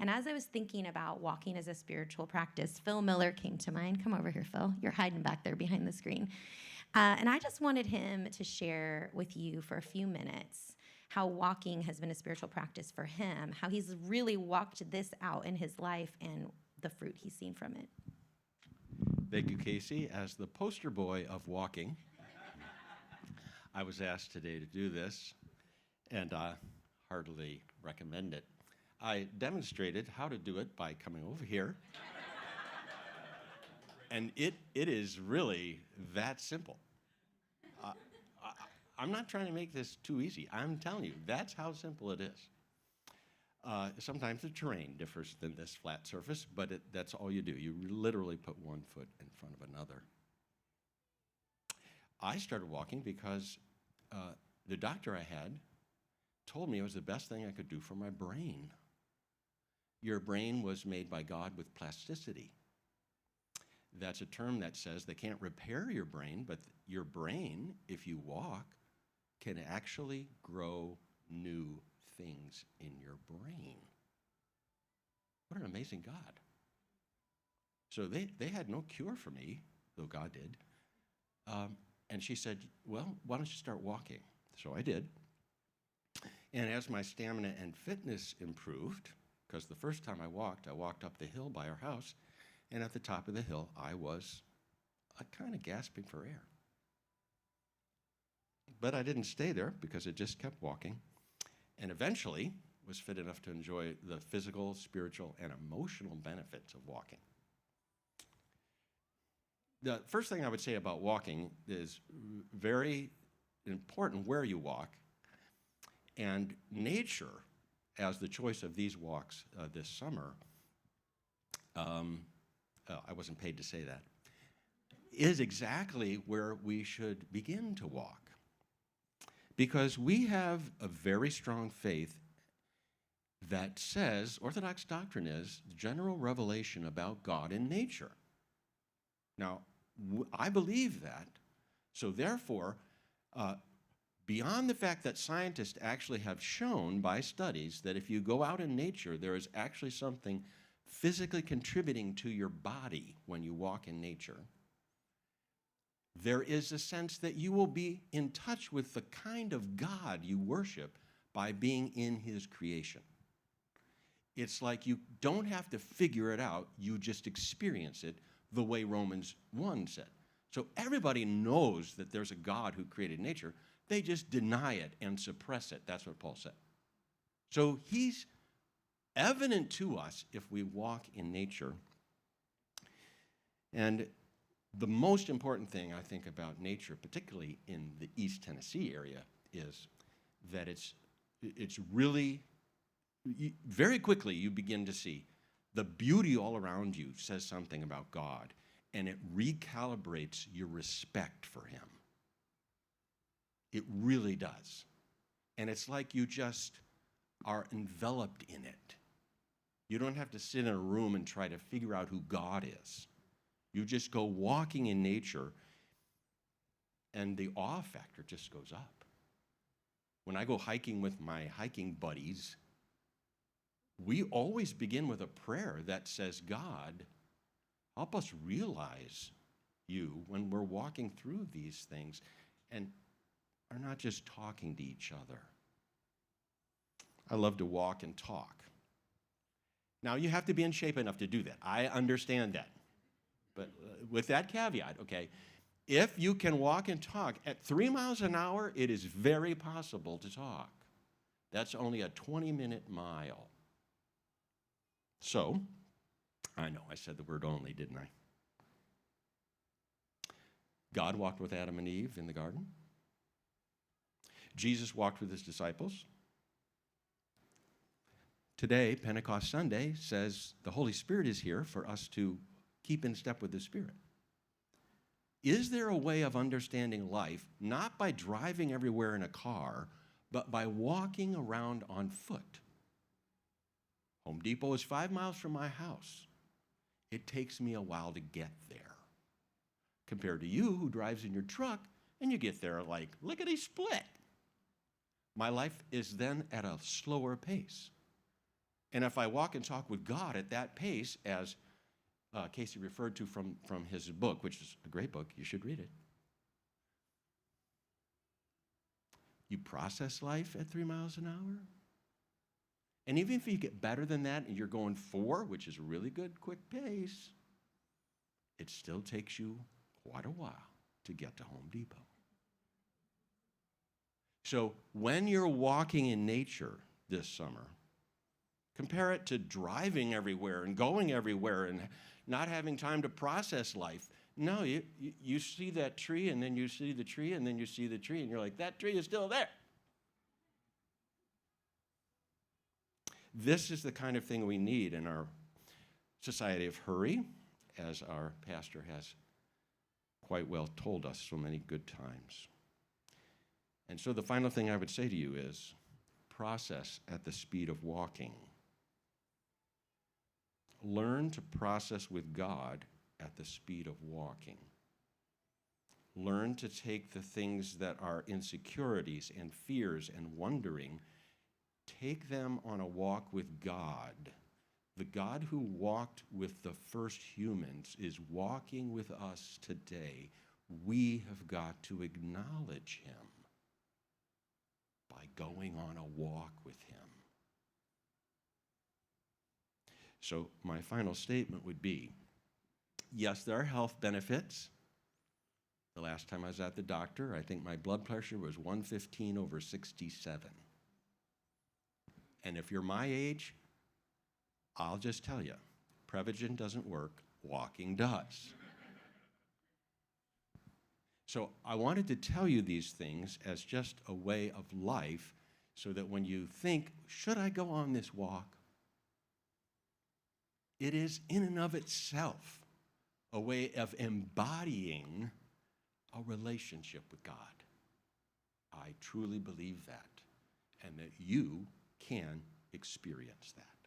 And as I was thinking about walking as a spiritual practice, Phil Miller came to mind. Come over here, Phil. You're hiding back there behind the screen. And I just wanted him to share with you for a few minutes how walking has been a spiritual practice for him, how he's really walked this out in his life and the fruit he's seen from it. Thank you, Casey. As the poster boy of walking, I was asked today to do this, and I heartily recommend it. I demonstrated how to do it by coming over here, and it is really that simple. I'm not trying to make this too easy. I'm telling you, that's how simple it is. Sometimes the terrain differs than this flat surface, but that's all you do. You literally put one foot in front of another. I started walking because the doctor I had told me it was the best thing I could do for my brain. Your brain was made by God with plasticity. That's a term that says they can't repair your brain, but your brain, if you walk, can actually grow new things in your brain. What an amazing God. So they had no cure for me, though God did. And she said, well, why don't you start walking? So I did. And as my stamina and fitness improved, because the first time I walked up the hill by our house, and at the top of the hill, I was kind of gasping for air. But I didn't stay there because I just kept walking, and eventually was fit enough to enjoy the physical, spiritual, and emotional benefits of walking. The first thing I would say about walking is very important where you walk, and nature, as the choice of these walks this summer, I wasn't paid to say that, is exactly where we should begin to walk. Because we have a very strong faith that says, Orthodox doctrine is general revelation about God in nature. Now, I believe that, so therefore, beyond the fact that scientists actually have shown by studies that if you go out in nature, there is actually something physically contributing to your body when you walk in nature, there is a sense that you will be in touch with the kind of God you worship by being in his creation. It's like you don't have to figure it out, you just experience it the way Romans 1 said. So everybody knows that there's a God who created nature, they just deny it and suppress it. That's what Paul said. So he's evident to us if we walk in nature. And the most important thing I think about nature, particularly in the East Tennessee area, is that it's really, very quickly you begin to see the beauty all around you says something about God, and it recalibrates your respect for him. It really does. And it's like you just are enveloped in it. You don't have to sit in a room and try to figure out who God is. You just go walking in nature, and the awe factor just goes up. When I go hiking with my hiking buddies, we always begin with a prayer that says, God, help us realize you when we're walking through these things and are not just talking to each other. I love to walk and talk. Now, you have to be in shape enough to do that. I understand that. But with that caveat, okay, if you can walk and talk at 3 miles an hour, it is very possible to talk. That's only a 20-minute mile. So, I know I said the word only, didn't I? God walked with Adam and Eve in the garden. Jesus walked with his disciples. Today, Pentecost Sunday, says the Holy Spirit is here for us to keep in step with the Spirit. Is there a way of understanding life, not by driving everywhere in a car, but by walking around on foot? Home Depot is 5 miles from my house. It takes me a while to get there, compared to you who drives in your truck and you get there like lickety-split. My life is then at a slower pace. And if I walk and talk with God at that pace, as Casey referred to from his book, which is a great book, you should read it. You process life at 3 miles an hour. And even if you get better than that and you're going 4, which is a really good quick pace, it still takes you quite a while to get to Home Depot. So when you're walking in nature this summer, compare it to driving everywhere and going everywhere and not having time to process life. No, you see that tree, and then you see the tree, and then you see the tree, and you're like, that tree is still there. This is the kind of thing we need in our society of hurry, as our pastor has quite well told us so many good times. And so the final thing I would say to you is process at the speed of walking. Learn to process with God at the speed of walking. Learn to take the things that are insecurities and fears and wondering, take them on a walk with God. The God who walked with the first humans is walking with us today. We have got to acknowledge him by going on a walk with him. So my final statement would be, yes, there are health benefits. The last time I was at the doctor, I think my blood pressure was 115/67. And if you're my age, I'll just tell you, Prevagen doesn't work, walking does. So I wanted to tell you these things as just a way of life so that when you think, should I go on this walk? It is in and of itself a way of embodying a relationship with God. I truly believe that, and that you can experience that.